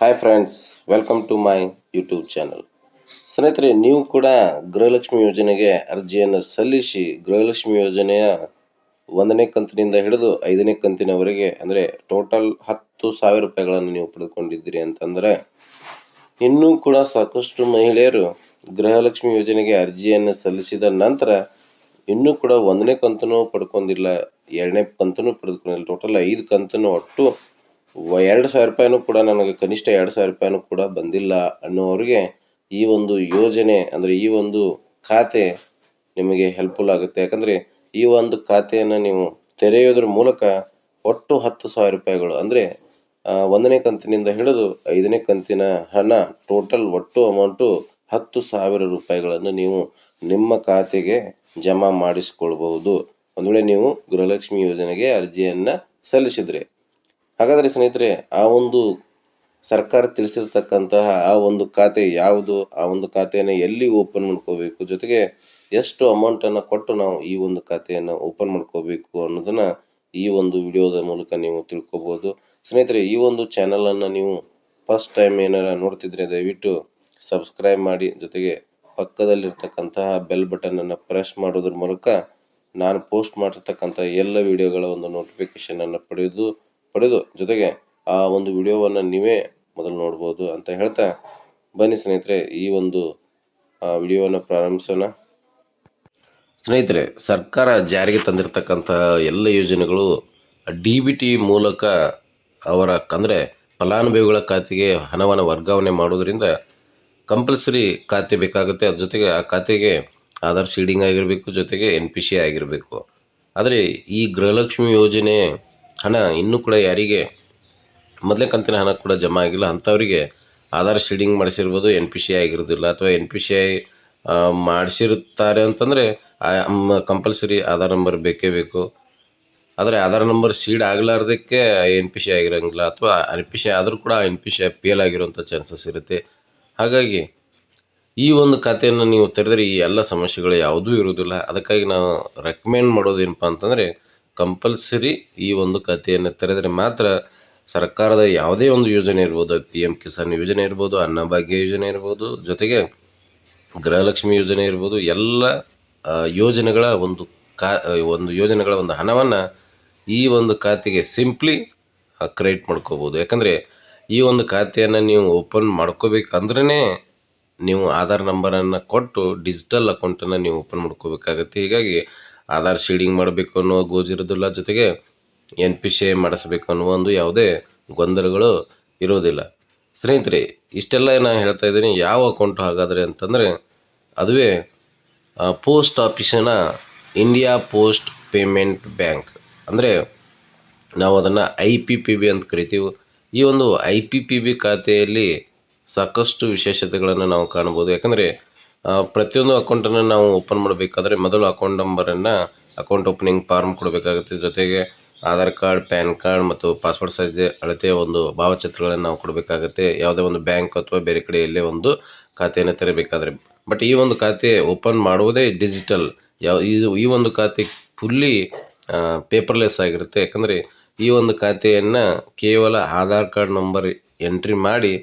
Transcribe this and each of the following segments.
Hi friends, welcome to my YouTube channel. ಸ್ನೇಹಿತರೆ, ನೀವು ಕೂಡ ಗೃಹಲಕ್ಷ್ಮಿ ಯೋಜನೆಗೆ ಅರ್ಜಿಯನ್ನು ಸಲ್ಲಿಸಿ ಗೃಹಲಕ್ಷ್ಮಿ ಯೋಜನೆಯ 1ನೇ ಕಂತಿನಿಂದ ಹಿಡಿದು 5ನೇ ಕಂತಿನವರೆಗೆ ಅಂದರೆ ಟೋಟಲ್ 10,000 ರೂಪಾಯಿಗಳನ್ನು ನೀವು ಪಡೆದುಕೊಂಡಿದ್ದೀರಿ ಅಂತಂದರೆ, ಇನ್ನೂ ಕೂಡ ಸಾಕಷ್ಟು ಮಹಿಳೆಯರು ಗೃಹಲಕ್ಷ್ಮಿ ಯೋಜನೆಗೆ ಅರ್ಜಿಯನ್ನು ಸಲ್ಲಿಸಿದ ನಂತರ ಇನ್ನೂ ಕೂಡ 1ನೇ ಕಂತನ್ನು ಪಡ್ಕೊಂಡಿಲ್ಲ, 2ನೇ ಕಂತನ್ನು ಪಡೆದುಕೊಂಡಿಲ್ಲ. ಟೋಟಲ್ 5 ಕಂತನ್ನು ಒಟ್ಟು 2,000 ರೂಪಾಯಿನೂ ಕೂಡ ನನಗೆ ಕನಿಷ್ಠ 2,000 ರೂಪಾಯಿನೂ ಕೂಡ ಬಂದಿಲ್ಲ ಅನ್ನೋರಿಗೆ ಈ ಒಂದು ಯೋಜನೆ ಅಂದರೆ ಈ ಒಂದು ಖಾತೆ ನಿಮಗೆ ಹೆಲ್ಪ್ಫುಲ್ ಆಗುತ್ತೆ. ಯಾಕಂದರೆ ಈ ಒಂದು ಖಾತೆಯನ್ನು ನೀವು ತೆರೆಯೋದ್ರ ಮೂಲಕ ಒಟ್ಟು 10,000 ರೂಪಾಯಿಗಳು ಅಂದರೆ 1ನೇ ಕಂತಿನಿಂದ ಹಿಡಿದು 5ನೇ ಕಂತಿನ ಹಣ ಟೋಟಲ್ ಒಟ್ಟು ಅಮೌಂಟು 10,000 ರೂಪಾಯಿಗಳನ್ನು ನೀವು ನಿಮ್ಮ ಖಾತೆಗೆ ಜಮಾ ಮಾಡಿಸಿಕೊಳ್ಬಹುದು ಒಂದು ವೇಳೆ ನೀವು ಗೃಹಲಕ್ಷ್ಮಿ ಯೋಜನೆಗೆ ಅರ್ಜಿಯನ್ನು ಸಲ್ಲಿಸಿದರೆ. ಹಾಗಾದರೆ ಸ್ನೇಹಿತರೆ, ಆ ಒಂದು ಸರ್ಕಾರ ತಿಳಿಸಿರ್ತಕ್ಕಂತಹ ಆ ಒಂದು ಖಾತೆ ಯಾವುದು, ಆ ಒಂದು ಖಾತೆಯನ್ನು ಎಲ್ಲಿ ಓಪನ್ ಮಾಡ್ಕೋಬೇಕು, ಜೊತೆಗೆ ಎಷ್ಟು ಅಮೌಂಟನ್ನು ಕೊಟ್ಟು ನಾವು ಈ ಒಂದು ಖಾತೆಯನ್ನು ಓಪನ್ ಮಾಡ್ಕೋಬೇಕು ಅನ್ನೋದನ್ನು ಈ ಒಂದು ವಿಡಿಯೋದ ಮೂಲಕ ನೀವು ತಿಳ್ಕೊಬೋದು. ಸ್ನೇಹಿತರೆ, ಈ ಒಂದು ಚಾನಲನ್ನು ನೀವು ಫಸ್ಟ್ ಟೈಮ್ ಏನಾರ ನೋಡ್ತಿದ್ರೆ ದಯವಿಟ್ಟು ಸಬ್ಸ್ಕ್ರೈಬ್ ಮಾಡಿ, ಜೊತೆಗೆ ಪಕ್ಕದಲ್ಲಿರ್ತಕ್ಕಂತಹ ಬೆಲ್ ಬಟನನ್ನು ಪ್ರೆಸ್ ಮಾಡೋದ್ರ ಮೂಲಕ ನಾನು ಪೋಸ್ಟ್ ಮಾಡಿರ್ತಕ್ಕಂಥ ಎಲ್ಲ ವಿಡಿಯೋಗಳ ಒಂದು ನೋಟಿಫಿಕೇಷನನ್ನು ಪಡೆದು ಜೊತೆಗೆ ಆ ಒಂದು ವಿಡಿಯೋವನ್ನು ನೀವೇ ಮೊದಲು ನೋಡ್ಬೋದು ಅಂತ ಹೇಳ್ತಾ, ಬನ್ನಿ ಸ್ನೇಹಿತರೆ ಈ ಒಂದು ವಿಡಿಯೋವನ್ನು ಪ್ರಾರಂಭಿಸೋಣ. ಸ್ನೇಹಿತರೆ, ಸರ್ಕಾರ ಜಾರಿಗೆ ತಂದಿರತಕ್ಕಂಥ ಎಲ್ಲ ಯೋಜನೆಗಳು DBT ಮೂಲಕ ಅವರ ಅಂದರೆ ಫಲಾನುಭವಿಗಳ ಖಾತೆಗೆ ಹಣವನ್ನು ವರ್ಗಾವಣೆ ಮಾಡೋದರಿಂದ ಕಂಪಲ್ಸರಿ ಖಾತೆ ಬೇಕಾಗುತ್ತೆ. ಅದ್ರ ಜೊತೆಗೆ ಆ ಖಾತೆಗೆ ಆಧಾರ್ ಸೀಡಿಂಗ್ ಆಗಿರಬೇಕು, ಜೊತೆಗೆ NPC ಆಗಿರಬೇಕು. ಆದರೆ ಈ ಗೃಹಲಕ್ಷ್ಮಿ ಯೋಜನೆ ಹಣ ಇನ್ನೂ ಕೂಡ ಯಾರಿಗೆ ಮೊದಲೇ ಕಂತಿನ ಹಣ ಕೂಡ ಜಮಾ ಆಗಿಲ್ಲ ಅಂಥವರಿಗೆ ಆಧಾರ್ ಸೀಡಿಂಗ್ ಮಾಡಿಸಿರ್ಬೋದು, NPC ಆಗಿರೋದಿಲ್ಲ. ಅಥವಾ NPC ಮಾಡಿಸಿರುತ್ತಾರೆ ಅಂತಂದರೆ ಕಂಪಲ್ಸರಿ ಆಧಾರ್ ನಂಬರ್ ಬೇಕೇ ಬೇಕು. ಆದರೆ ಆಧಾರ್ ನಂಬರ್ ಸೀಡ್ ಆಗಲಾರ್ದಕ್ಕೆ NPC ಆಗಿರೋಂಗಿಲ್ಲ, ಅಥವಾ NPC ಆದರೂ ಕೂಡ NPC ಫೇಲ್ ಆಗಿರೋಂಥ ಚಾನ್ಸಸ್ ಇರುತ್ತೆ. ಹಾಗಾಗಿ ಈ ಒಂದು ಖಾತೆಯನ್ನು ನೀವು ತೆರೆದರೆ ಈ ಎಲ್ಲ ಸಮಸ್ಯೆಗಳು ಯಾವುದೂ ಇರೋದಿಲ್ಲ. ಅದಕ್ಕಾಗಿ ನಾವು ರೆಕಮೆಂಡ್ ಮಾಡೋದೇನಪ್ಪ ಅಂತಂದರೆ, ಕಂಪಲ್ಸರಿ ಈ ಒಂದು ಖಾತೆಯನ್ನು ತೆರೆದರೆ ಮಾತ್ರ ಸರ್ಕಾರದ ಯಾವುದೇ ಒಂದು ಯೋಜನೆ ಇರ್ಬೋದು, PM ಕಿಸಾನ್ ಯೋಜನೆ ಇರ್ಬೋದು, ಅನ್ನಭಾಗ್ಯ ಯೋಜನೆ ಇರ್ಬೋದು, ಜೊತೆಗೆ ಗೃಹಲಕ್ಷ್ಮಿ ಯೋಜನೆ ಇರ್ಬೋದು, ಎಲ್ಲ ಯೋಜನೆಗಳ ಒಂದು ಯೋಜನೆಗಳ ಒಂದು ಹಣವನ್ನು ಈ ಒಂದು ಖಾತೆಗೆ ಸಿಂಪ್ಲಿ ಕ್ರಿಯೇಟ್ ಮಾಡ್ಕೋಬೋದು. ಯಾಕಂದರೆ ಈ ಒಂದು ಖಾತೆಯನ್ನು ನೀವು ಓಪನ್ ಮಾಡ್ಕೋಬೇಕಂದ್ರೇ ನೀವು ಆಧಾರ್ ನಂಬರನ್ನು ಕೊಟ್ಟು ಡಿಜಿಟಲ್ ಅಕೌಂಟನ್ನು ನೀವು ಓಪನ್ ಮಾಡ್ಕೋಬೇಕಾಗತ್ತೆ. ಹೀಗಾಗಿ ಆಧಾರ್ ಶೀಡಿಂಗ್ ಮಾಡಬೇಕು ಅನ್ನೋ ಗೋಜಿರೋದಿಲ್ಲ, ಜೊತೆಗೆ NPC ಮಾಡಿಸ್ಬೇಕು ಅನ್ನೋ ಒಂದು ಯಾವುದೇ ಗೊಂದಲಗಳು ಇರೋದಿಲ್ಲ. ಸ್ನೇಹಿತರೆ, ಇಷ್ಟೆಲ್ಲ ನಾನು ಹೇಳ್ತಾ ಇದ್ದೀನಿ. ಯಾವ ಅಕೌಂಟು ಹಾಗಾದರೆ ಅಂತಂದರೆ, ಅದುವೇ ಪೋಸ್ಟ್ ಆಫೀಸಿನ ಇಂಡಿಯಾ ಪೋಸ್ಟ್ ಪೇಮೆಂಟ್ ಬ್ಯಾಂಕ್, ಅಂದರೆ ನಾವು ಅದನ್ನು IPPB ಅಂತ ಕರಿತೀವಿ. ಈ ಒಂದು IPPB ಖಾತೆಯಲ್ಲಿ ಸಾಕಷ್ಟು ವಿಶೇಷತೆಗಳನ್ನು ನಾವು ಕಾಣ್ಬೋದು. ಯಾಕಂದರೆ ಪ್ರತಿಯೊಂದು ಅಕೌಂಟನ್ನು ನಾವು ಓಪನ್ ಮಾಡಬೇಕಾದ್ರೆ ಮೊದಲು ಅಕೌಂಟ್ ನಂಬರನ್ನು, ಅಕೌಂಟ್ ಓಪನಿಂಗ್ ಫಾರ್ಮ್ ಕೊಡಬೇಕಾಗುತ್ತೆ. ಜೊತೆಗೆ ಆಧಾರ್ ಕಾರ್ಡ್, ಪ್ಯಾನ್ ಕಾರ್ಡ್ ಮತ್ತು ಪಾಸ್ಪೋರ್ಟ್ ಸೈಜ್ ಅಳತೆಯ ಒಂದು ಭಾವಚಿತ್ರಗಳನ್ನು ನಾವು ಕೊಡಬೇಕಾಗುತ್ತೆ, ಯಾವುದೇ ಒಂದು ಬ್ಯಾಂಕ್ ಅಥವಾ ಬೇರೆ ಕಡೆ ಎಲ್ಲೇ ಒಂದು ಖಾತೆಯನ್ನು ತೆರಬೇಕಾದ್ರೆ. ಬಟ್ ಈ ಒಂದು ಖಾತೆ ಓಪನ್ ಮಾಡುವುದೇ ಡಿಜಿಟಲ್. ಈ ಒಂದು ಖಾತೆ ಫುಲ್ಲಿ ಪೇಪರ್ಲೆಸ್ ಆಗಿರುತ್ತೆ. ಯಾಕಂದರೆ ಈ ಒಂದು ಖಾತೆಯನ್ನು ಕೇವಲ ಆಧಾರ್ ಕಾರ್ಡ್ ನಂಬರ್ ಎಂಟ್ರಿ ಮಾಡಿ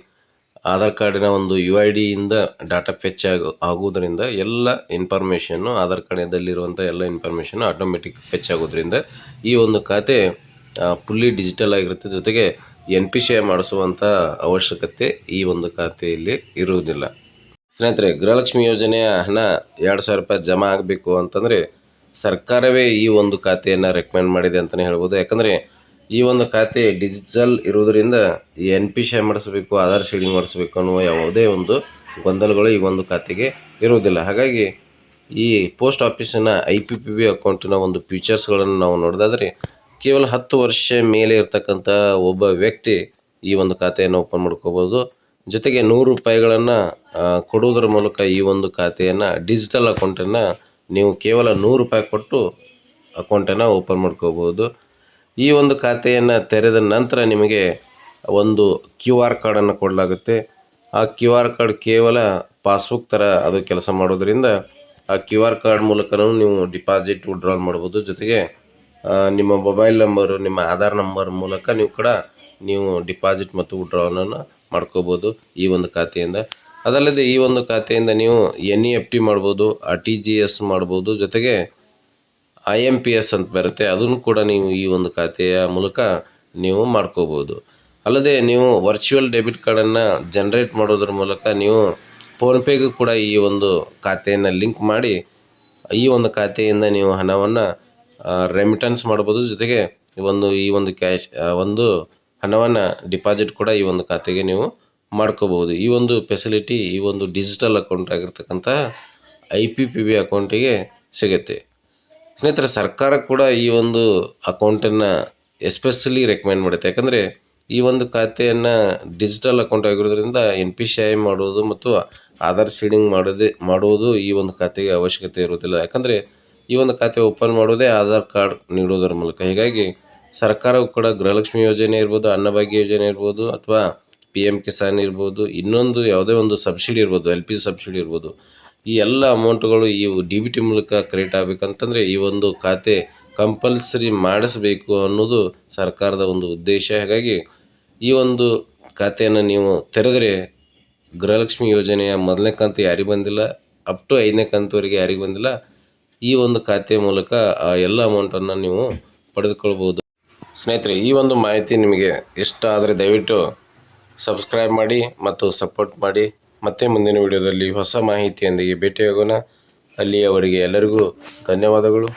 ಆಧಾರ್ ಕಾರ್ಡಿನ ಒಂದು UID ಇಂದ ಡಾಟಾ ಫೆಚ್ ಆಗುವುದರಿಂದ ಎಲ್ಲ ಇನ್ಫಾರ್ಮೇಷನ್ನು, ಆಧಾರ್ ಕಾರ್ಡ್ನಲ್ಲಿರುವಂಥ ಎಲ್ಲ ಇನ್ಫಾರ್ಮೇಷನ್ನು ಆಟೋಮೆಟಿಕ್ ಫೆಚ್ ಆಗೋದ್ರಿಂದ ಈ ಒಂದು ಖಾತೆ ಫುಲ್ಲಿ ಡಿಜಿಟಲ್ ಆಗಿರುತ್ತೆ. ಜೊತೆಗೆ NPC ಮಾಡಿಸುವಂಥ ಅವಶ್ಯಕತೆ ಈ ಒಂದು ಖಾತೆಯಲ್ಲಿ ಇರುವುದಿಲ್ಲ. ಸ್ನೇಹಿತರೆ, ಗೃಹಲಕ್ಷ್ಮಿ ಯೋಜನೆಯ ಹಣ 2,000 ರೂಪಾಯಿ ಜಮಾ ಆಗಬೇಕು ಅಂತಂದರೆ ಸರ್ಕಾರವೇ ಈ ಒಂದು ಖಾತೆಯನ್ನು ರೆಕಮೆಂಡ್ ಮಾಡಿದೆ ಅಂತಲೇ ಹೇಳ್ಬೋದು. ಯಾಕಂದರೆ ಈ ಒಂದು ಖಾತೆ ಡಿಜಿಟಲ್ ಇರೋದರಿಂದ ಈ NPC ಮಾಡಿಸ್ಬೇಕು, ಆಧಾರ್ ಶೀಡಿಂಗ್ ಮಾಡಿಸ್ಬೇಕು ಅನ್ನುವ ಯಾವುದೇ ಒಂದು ಗೊಂದಲಗಳು ಈ ಒಂದು ಖಾತೆಗೆ ಇರುವುದಿಲ್ಲ. ಹಾಗಾಗಿ ಈ ಪೋಸ್ಟ್ ಆಫೀಸಿನ IPPB ಅಕೌಂಟಿನ ಒಂದು ಫೀಚರ್ಸ್ಗಳನ್ನು ನಾವು ನೋಡೋದಾದರೆ, ಕೇವಲ 10 ವರ್ಷ ಮೇಲೆ ಇರ್ತಕ್ಕಂಥ ಒಬ್ಬ ವ್ಯಕ್ತಿ ಈ ಒಂದು ಖಾತೆಯನ್ನು ಓಪನ್ ಮಾಡ್ಕೋಬೋದು. ಜೊತೆಗೆ 100 ರೂಪಾಯಿಗಳನ್ನು ಕೊಡುವುದರ ಮೂಲಕ ಈ ಒಂದು ಖಾತೆಯನ್ನು, ಡಿಜಿಟಲ್ ಅಕೌಂಟನ್ನು ನೀವು ಕೇವಲ 100 ರೂಪಾಯಿ ಕೊಟ್ಟು ಅಕೌಂಟನ್ನು ಓಪನ್ ಮಾಡ್ಕೋಬೋದು. ಈ ಒಂದು ಖಾತೆಯನ್ನು ತೆರೆದ ನಂತರ ನಿಮಗೆ ಒಂದು QR ಕಾರ್ಡನ್ನು ಕೊಡಲಾಗುತ್ತೆ. ಆ QR ಕಾರ್ಡ್ ಕೇವಲ ಪಾಸ್ಬುಕ್ ಥರ ಅದು ಕೆಲಸ ಮಾಡೋದರಿಂದ ಆ QR ಕಾರ್ಡ್ ಮೂಲಕನೂ ನೀವು ಡಿಪಾಸಿಟ್ ವಿಡ್ರಾಲ್ ಮಾಡ್ಬೋದು. ಜೊತೆಗೆ ನಿಮ್ಮ ಮೊಬೈಲ್ ನಂಬರು, ನಿಮ್ಮ ಆಧಾರ್ ನಂಬರ್ ಮೂಲಕ ನೀವು ಡಿಪಾಸಿಟ್ ಮತ್ತು ವಿಡ್ರಾಲನ್ನು ಮಾಡ್ಕೋಬೋದು ಈ ಒಂದು ಖಾತೆಯಿಂದ. ಅದಲ್ಲದೆ ಈ ಒಂದು ಖಾತೆಯಿಂದ ನೀವು NEFT ಮಾಡ್ಬೋದು, RTGS ಮಾಡ್ಬೋದು, ಜೊತೆಗೆ IMPS ಅಂತ ಬರುತ್ತೆ, ಅದನ್ನು ಕೂಡ ನೀವು ಈ ಒಂದು ಖಾತೆಯ ಮೂಲಕ ನೀವು ಮಾಡ್ಕೋಬೋದು. ಅಲ್ಲದೆ ನೀವು ವರ್ಚುವಲ್ ಡೆಬಿಟ್ ಕಾರ್ಡನ್ನು ಜನ್ರೇಟ್ ಮಾಡೋದ್ರ ಮೂಲಕ ನೀವು ಫೋನ್ಪೇಗೂ ಕೂಡ ಈ ಒಂದು ಖಾತೆಯನ್ನು ಲಿಂಕ್ ಮಾಡಿ ಈ ಒಂದು ಖಾತೆಯಿಂದ ನೀವು ಹಣವನ್ನು ರೆಮಿಟನ್ಸ್ ಮಾಡ್ಬೋದು, ಜೊತೆಗೆ ಈ ಒಂದು ಕ್ಯಾಶ್ ಒಂದು ಹಣವನ್ನು ಡಿಪಾಸಿಟ್ ಕೂಡ ಈ ಒಂದು ಖಾತೆಗೆ ನೀವು ಮಾಡ್ಕೋಬೋದು. ಈ ಒಂದು ಫೆಸಿಲಿಟಿ ಈ ಒಂದು ಡಿಜಿಟಲ್ ಅಕೌಂಟ್ ಆಗಿರ್ತಕ್ಕಂಥ IPPB ಅಕೌಂಟಿಗೆ ಸಿಗುತ್ತೆ. ಸ್ನೇಹಿತರೆ, ಸರ್ಕಾರ ಕೂಡ ಈ ಒಂದು ಅಕೌಂಟನ್ನು ಎಸ್ಪೆಷಲಿ ರೆಕಮೆಂಡ್ ಮಾಡುತ್ತೆ. ಯಾಕಂದರೆ ಈ ಒಂದು ಖಾತೆಯನ್ನು ಡಿಜಿಟಲ್ ಅಕೌಂಟ್ ಆಗಿರೋದ್ರಿಂದ NPCI ಮಾಡೋದು ಮತ್ತು ಆಧಾರ್ ಸೀಡಿಂಗ್ ಮಾಡುವುದು ಈ ಒಂದು ಖಾತೆಗೆ ಅವಶ್ಯಕತೆ ಇರುವುದಿಲ್ಲ. ಯಾಕಂದರೆ ಈ ಒಂದು ಖಾತೆ ಓಪನ್ ಮಾಡೋದೇ ಆಧಾರ್ ಕಾರ್ಡ್ ನೀಡೋದರ ಮೂಲಕ. ಹೀಗಾಗಿ ಸರ್ಕಾರವು ಕೂಡ ಗೃಹಲಕ್ಷ್ಮಿ ಯೋಜನೆ ಇರ್ಬೋದು, ಅನ್ನಭಾಗ್ಯ ಯೋಜನೆ ಇರ್ಬೋದು, ಅಥವಾ PM ಕಿಸಾನ್ ಇರ್ಬೋದು, ಇನ್ನೊಂದು ಯಾವುದೇ ಒಂದು ಸಬ್ಸಿಡಿ ಇರ್ಬೋದು, LPG ಸಬ್ಸಿಡಿ ಇರ್ಬೋದು, ಈ ಎಲ್ಲ ಅಮೌಂಟ್ಗಳು ಈ DBT ಮೂಲಕ ಕ್ರಿಯೇಟ್ ಆಗಬೇಕಂತಂದರೆ ಈ ಒಂದು ಖಾತೆ ಕಂಪಲ್ಸರಿ ಮಾಡಿಸಬೇಕು ಅನ್ನೋದು ಸರ್ಕಾರದ ಒಂದು ಉದ್ದೇಶ. ಹಾಗಾಗಿ ಈ ಒಂದು ಖಾತೆಯನ್ನು ನೀವು ತೆರೆದರೆ ಗೃಹಲಕ್ಷ್ಮಿ ಯೋಜನೆಯ ಮೊದಲನೇ ಕಂತು ಯಾರಿಗೆ ಬಂದಿಲ್ಲ, ಅಪ್ ಟು 5ನೇ ಕಂತುವರೆಗೆ ಯಾರಿಗೆ ಬಂದಿಲ್ಲ, ಈ ಒಂದು ಖಾತೆ ಮೂಲಕ ಆ ಎಲ್ಲ ಅಮೌಂಟನ್ನು ನೀವು ಪಡೆದುಕೊಳ್ಬೋದು. ಸ್ನೇಹಿತರೆ, ಈ ಒಂದು ಮಾಹಿತಿ ನಿಮಗೆ ಇಷ್ಟ ಆದರೆ ದಯವಿಟ್ಟು ಸಬ್ಸ್ಕ್ರೈಬ್ ಮಾಡಿ ಮತ್ತು ಸಪೋರ್ಟ್ ಮಾಡಿ. ಮತ್ತೆ ಮುಂದಿನ ವಿಡಿಯೋದಲ್ಲಿ ಹೊಸ ಮಾಹಿತಿಯೊಂದಿಗೆ ಭೇಟಿಯಾಗೋಣ. ಅಲ್ಲಿಯವರೆಗೆ ಎಲ್ಲರಿಗೂ ಧನ್ಯವಾದಗಳು.